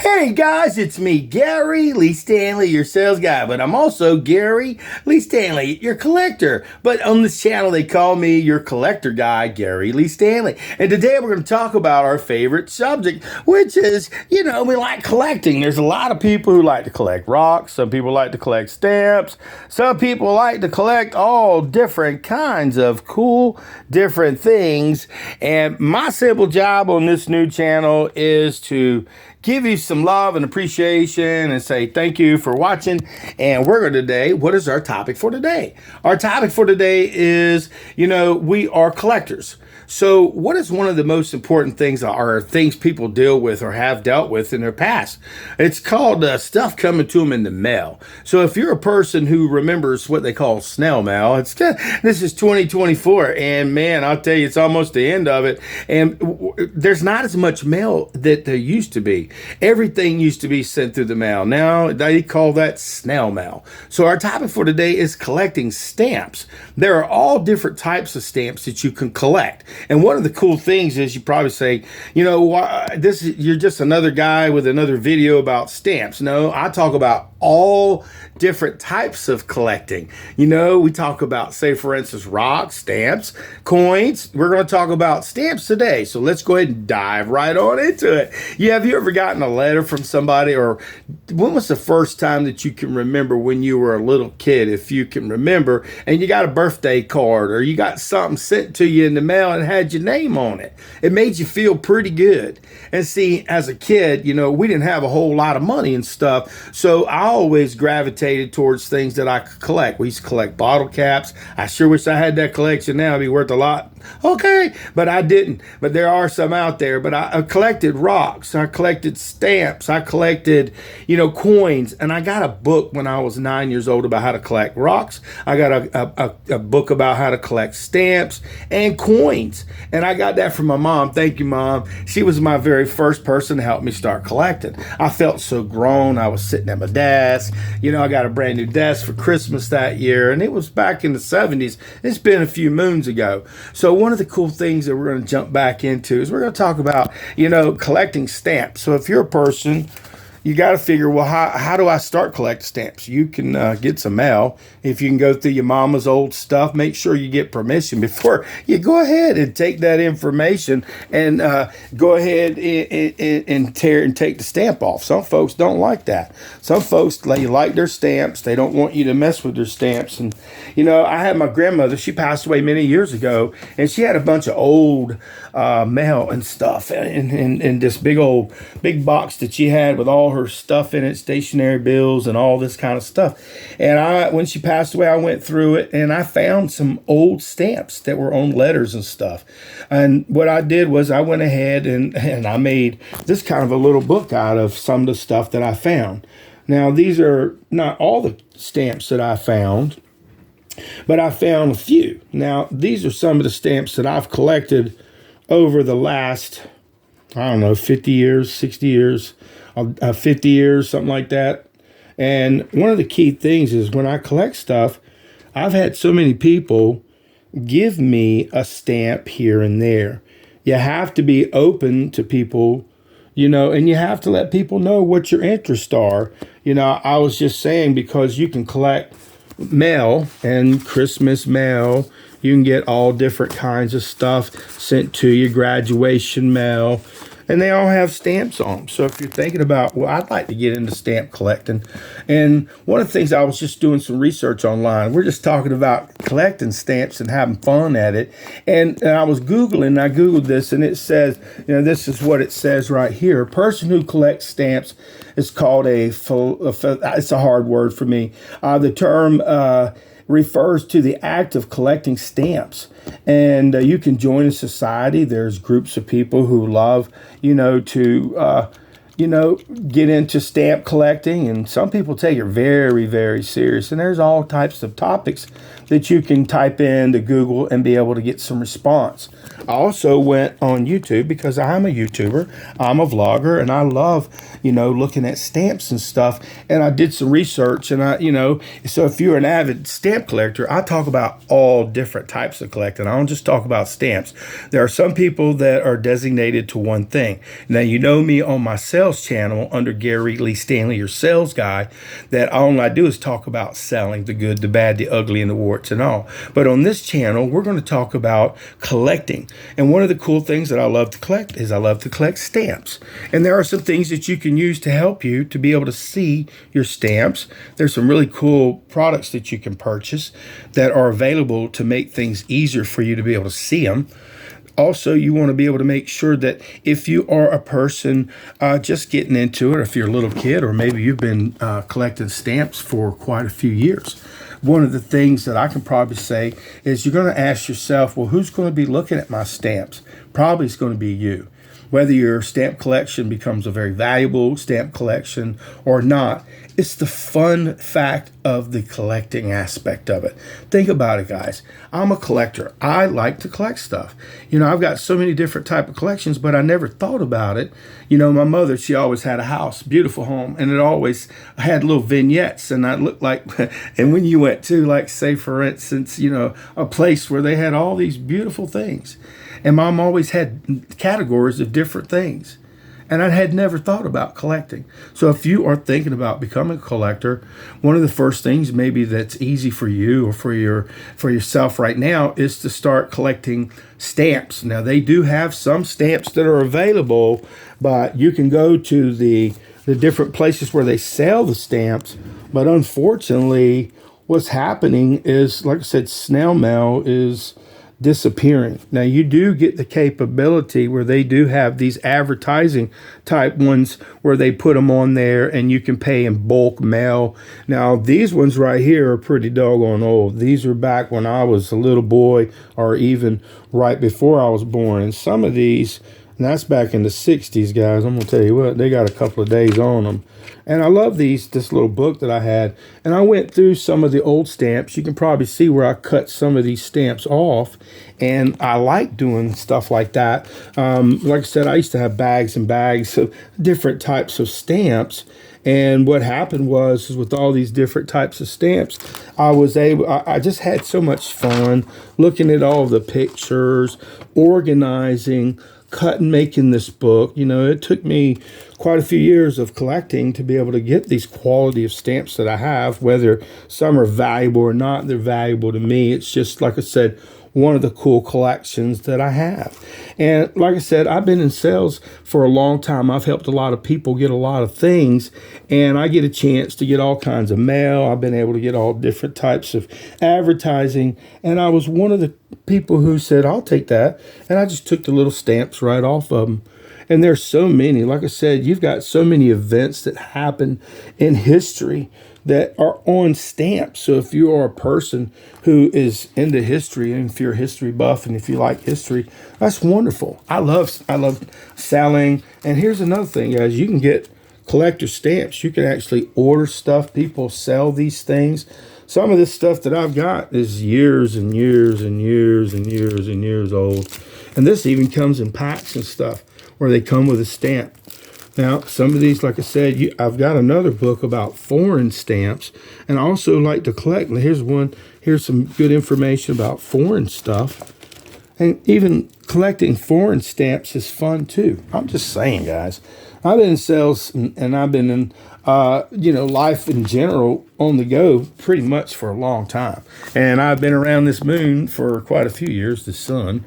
Hey guys, it's me, Gary Lee Stanley, your sales guy, but I'm also Gary Lee Stanley, your collector. But on this channel, they call me your collector guy, Gary Lee Stanley. And today we're going to talk about our favorite subject, which is, we like collecting. There's a lot of people who like to collect rocks. Some people like to collect stamps. Some people like to collect all different kinds of cool, different things. And my simple job on this new channel is to give you some love and appreciation and say thank you for watching. And we're going to today, what is our topic for today? Our topic for today is, we are collectors. So what is one of the most important things or things people deal with or have dealt with in their past? It's called stuff coming to them in the mail. So if you're a person who remembers what they call snail mail, this is 2024, and man, I'll tell you, it's almost the end of it. And there's not as much mail that there used to be. Everything used to be sent through the mail. Now they call that snail mail. So our topic for today is collecting stamps. There are all different types of stamps that you can collect. And one of the cool things is you probably say, you're just another guy with another video about stamps. No, I talk about all different types of collecting. We talk about, say, for instance, rocks, stamps, coins. We're going to talk about stamps today. So let's go ahead and dive right on into it. Have you ever gotten a letter from somebody, or when was the first time that you can remember when you were a little kid, if you can remember, and you got a birthday card or you got something sent to you in the mail and had your name on it? It made you feel pretty good. And see, as a kid, we didn't have a whole lot of money and stuff. So I always gravitated towards things that I could collect. We used to collect bottle caps. I sure wish I had that collection now. It'd be worth a lot. Okay, but I didn't. But there are some out there. But I collected rocks. I collected stamps. I collected, coins. And I got a book when I was 9 years old about how to collect rocks. I got a book about how to collect stamps and coins. And I got that from my mom. Thank you, Mom. She was my very first person to help me start collecting. I felt so grown. I was sitting at my desk. I got a brand new desk for Christmas that year. And it was back in the 70s. It's been a few moons ago. So one of the cool things that we're going to jump back into is we're going to talk about, collecting stamps. So if you're a person, you got to figure, well, how do I start collecting stamps? You can get some mail. If you can go through your mama's old stuff, make sure you get permission before you go ahead and take that information and go ahead and take the stamp off. Some folks don't like that. Some folks, they like their stamps. They don't want you to mess with their stamps. And, I had my grandmother, she passed away many years ago, and she had a bunch of old mail and stuff in this big box that she had with all her stuff in it, stationery bills and all this kind of stuff. And when she passed away, I went through it and I found some old stamps that were on letters and stuff. And what I did was I went ahead and I made this kind of a little book out of some of the stuff that I found. Now, these are not all the stamps that I found, but I found a few. Now, these are some of the stamps that I've collected over the last, 50 years, 60 years, 50 years, something like that. And one of the key things is when I collect stuff, I've had so many people give me a stamp here and there. You have to be open to people, and you have to let people know what your interests are. I was just saying, because you can collect mail and Christmas mail, you can get all different kinds of stuff sent to you, graduation mail, and they all have stamps on them. So if you're thinking about, well, I'd like to get into stamp collecting. And one of the things, I was just doing some research online. We're just talking about collecting stamps and having fun at it. And I was Googling, I Googled this, and it says, this is what it says right here. A person who collects stamps is called it's a hard word for me. The term refers to the act of collecting stamps. And you can join a society. There's groups of people who love, to get into stamp collecting. And some people take it very, very serious. And there's all types of topics that you can type into Google and be able to get some response. I also went on YouTube because I'm a YouTuber. I'm a vlogger, and I love, looking at stamps and stuff. And I did some research, and so if you're an avid stamp collector, I talk about all different types of collecting. I don't just talk about stamps. There are some people that are designated to one thing. Now, me on my sales sales channel under Gary Lee Stanley, your sales guy, that all I do is talk about selling, the good, the bad, the ugly, and the warts and all. But on this channel, we're going to talk about collecting. And one of the cool things that I love to collect is I love to collect stamps. And there are some things that you can use to help you to be able to see your stamps. There's some really cool products that you can purchase that are available to make things easier for you to be able to see them. Also, you want to be able to make sure that if you are a person just getting into it, or if you're a little kid, or maybe you've been collecting stamps for quite a few years, one of the things that I can probably say is you're going to ask yourself, well, who's going to be looking at my stamps? Probably it's going to be you. Whether your stamp collection becomes a very valuable stamp collection or not, it's the fun fact of the collecting aspect of it. Think about it, guys. I'm a collector. I like to collect stuff. You know, I've got so many different type of collections, but I never thought about it. You know, my mother, she always had a house, beautiful home, and it always had little vignettes, and I looked like, and when you went to, like, say, for instance, you know, a place where they had all these beautiful things, and Mom always had categories of different things. And I had never thought about collecting. So if you are thinking about becoming a collector, one of the first things maybe that's easy for you or for yourself right now is to start collecting stamps. Now, they do have some stamps that are available, but you can go to the different places where they sell the stamps. But unfortunately, what's happening is, like I said, snail mail is disappearing. Now, you do get the capability where they do have these advertising type ones where they put them on there and you can pay in bulk mail. Now, these ones right here are pretty doggone old. These are back when I was a little boy or even right before I was born. And some of these, and that's back in the 60s, guys. I'm going to tell you what, they got a couple of days on them. And I love this little book that I had. And I went through some of the old stamps. You can probably see where I cut some of these stamps off. And I like doing stuff like that. Like I said, I used to have bags and bags of different types of stamps. And what happened was with all these different types of stamps, I just had so much fun looking at all the pictures, organizing, making this book. You know, it took me quite a few years of collecting to be able to get these quality of stamps that I have. Whether some are valuable or not, they're valuable to me. It's just, like I said, one of the cool collections that I have. And like I said, I've been in sales for a long time. I've helped a lot of people get a lot of things, and I get a chance to get all kinds of mail. I've been able to get all different types of advertising, and I was one of the people who said, I'll take that, and I just took the little stamps right off of them. And there's so many, like I said, you've got so many events that happen in history that are on stamps. So if you are a person who is into history, and if you're a history buff and if you like history, that's wonderful. I love selling. And here's another thing, guys. You can get collector stamps. You can actually order stuff. People sell these things. Some of this stuff that I've got is years and years and years and years and years old. And this even comes in packs and stuff where they come with a stamp. Now, some of these, like I said, I've got another book about foreign stamps, and I also like to collect. Here's one. Here's some good information about foreign stuff. And even collecting foreign stamps is fun, too. I'm just saying, guys. I've been in sales, and I've been in, life in general on the go pretty much for a long time. And I've been around this moon for quite a few years, the sun.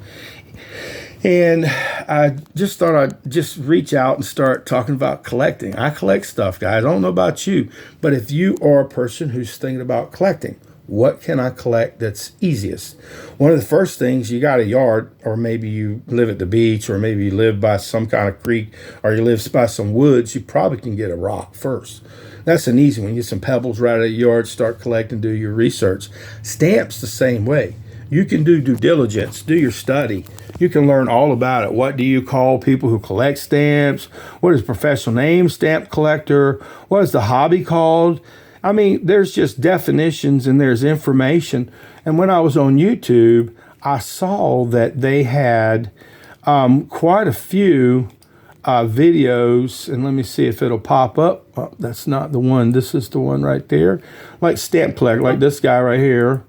And I just thought I'd just reach out and start talking about collecting. I collect stuff, guys. I don't know about you, but if you are a person who's thinking about collecting, what can I collect that's easiest? One of the first things, you got a yard, or maybe you live at the beach, or maybe you live by some kind of creek, or you live by some woods, you probably can get a rock first. That's an easy one. Get some pebbles right out of your yard, start collecting, do your research. Stamps the same way. You can do due diligence, do your study. You can learn all about it. What do you call people who collect stamps? What is professional name stamp collector? What is the hobby called? I mean, there's just definitions and there's information. And when I was on YouTube, I saw that they had quite a few videos. And let me see if it'll pop up. Oh, that's not the one. This is the one right there. Like stamp collector, like this guy right here.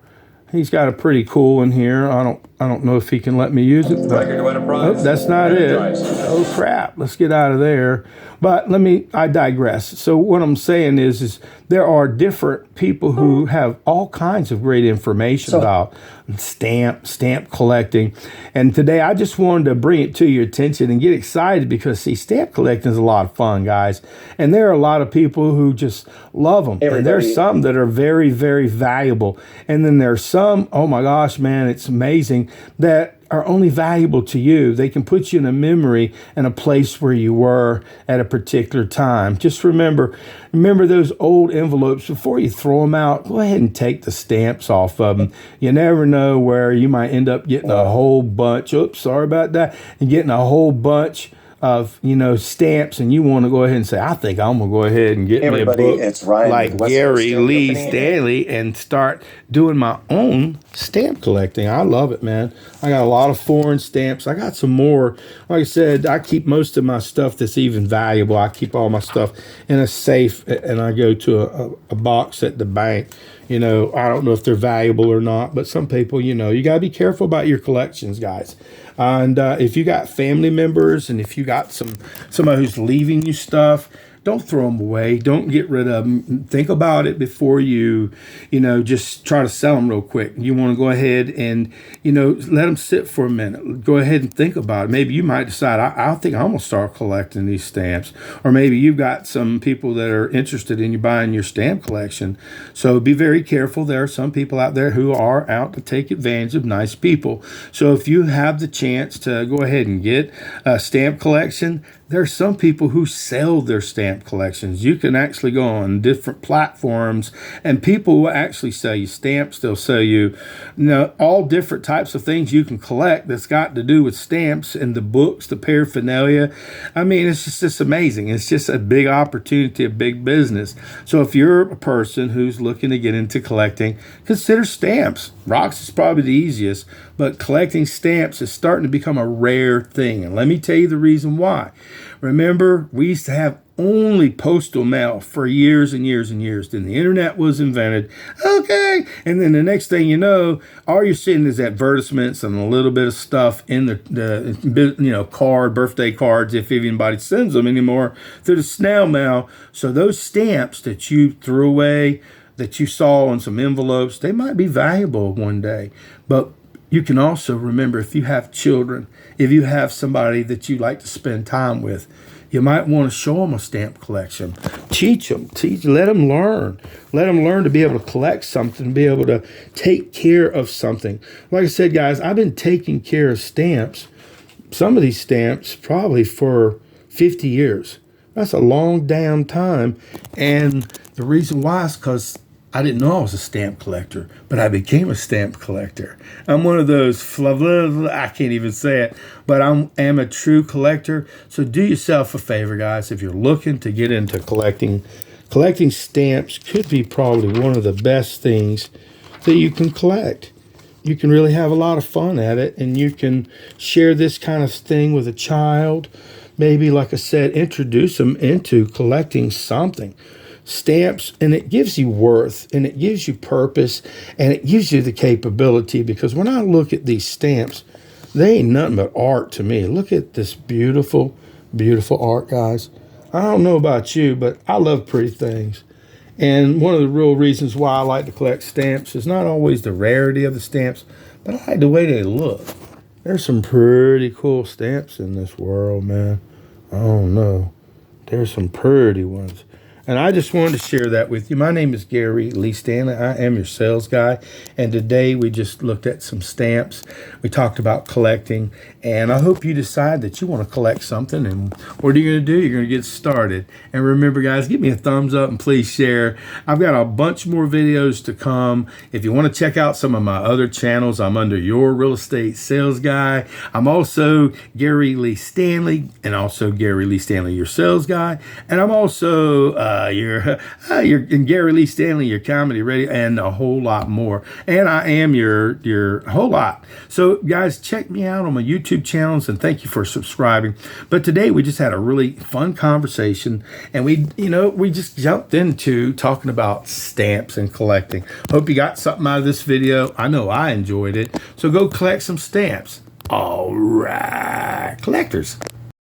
He's got a pretty cool one here. I don't I don't know if he can let me use it. But, oh, that's not it. Oh crap! Let's get out of there. But I digress. So what I'm saying is there are different people who have all kinds of great information about stamp collecting. And today I just wanted to bring it to your attention and get excited because, see, stamp collecting is a lot of fun, guys. And there are a lot of people who just love them. And there's some that are very, very valuable. And then there's some, oh my gosh, man, it's amazing, that are only valuable to you. They can put you in a memory and a place where you were at a particular time. Just remember those old envelopes. Before you throw them out, go ahead and take the stamps off of them. You never know where you might end up getting a whole bunch. Oops, sorry about that. And getting a whole bunch of stamps, and you want to go ahead and say, I think I'm gonna go ahead and get me a book it's Ryan like Gary Lee Stanley and start doing my own stamp collecting. I love it, man. I got a lot of foreign stamps. I got some more. Like I said, I keep most of my stuff that's even valuable. I keep all my stuff in a safe, and I go to a box at the bank. I don't know if they're valuable or not, but some people, you got to be careful about your collections, guys. And if you got family members and if you got somebody who's leaving you stuff, don't throw them away. Don't get rid of them. Think about it before you just try to sell them real quick. You want to go ahead and, let them sit for a minute. Go ahead and think about it. Maybe you might decide, I think I'm going to start collecting these stamps. Or maybe you've got some people that are interested in you buying your stamp collection. So be very careful. There are some people out there who are out to take advantage of nice people. So if you have the chance to go ahead and get a stamp collection, there are some people who sell their stamp collections. You can actually go on different platforms and people will actually sell you stamps. They'll sell you, all different types of things you can collect that's got to do with stamps and the books, the paraphernalia. I mean, it's just amazing. It's just a big opportunity, a big business. So if you're a person who's looking to get into collecting, consider stamps. Rocks is probably the easiest, but collecting stamps is starting to become a rare thing. And let me tell you the reason why. Remember, we used to have only postal mail for years and years and years. Then the internet was invented. Okay. And then the next thing you know, all you're seeing is advertisements and a little bit of stuff in the card, birthday cards, if anybody sends them anymore, through the snail mail. So those stamps that you threw away, that you saw on some envelopes, they might be valuable one day. But you can also remember, if you have children, if you have somebody that you like to spend time with, you might want to show them a stamp collection. Teach them, let them learn. Let them learn to be able to collect something, be able to take care of something. Like I said, guys, I've been taking care of stamps, some of these stamps, probably for 50 years. That's a long damn time. And the reason why is because I didn't know I was a stamp collector, but I became a stamp collector. I'm one of those, I can't even say it, but I am a true collector. So do yourself a favor, guys. If you're looking to get into collecting stamps could be probably one of the best things that you can collect. You can really have a lot of fun at it, and you can share this kind of thing with a child. Maybe, like I said, introduce them into collecting something. Stamps, and it gives you worth, and it gives you purpose, and it gives you the capability, because when I look at these stamps, they ain't nothing but art to me. Look at this beautiful, beautiful art, guys. I don't know about you, but I love pretty things. And one of the real reasons why I like to collect stamps is not always the rarity of the stamps, but I like the way they look. There's some pretty cool stamps in this world, man. I don't know. There's some pretty ones. And I just wanted to share that with you. My name is Gary Lee Stanley. I am your sales guy. And today we just looked at some stamps. We talked about collecting. And I hope you decide that you want to collect something. And what are you going to do? You're going to get started. And remember, guys, give me a thumbs up and please share. I've got a bunch more videos to come. If you want to check out some of my other channels, I'm under Your Real Estate Sales Guy. I'm also Gary Lee Stanley, and also Gary Lee Stanley, your sales guy. And I'm also your and Gary Lee Stanley, your comedy radio, and a whole lot more. And I am your whole lot. So guys, check me out on my YouTube channels, and thank you for subscribing. But today we just had a really fun conversation, and we just jumped into talking about stamps and collecting. Hope you got something out of this video. I know I enjoyed it. So go collect some stamps. All right, collectors.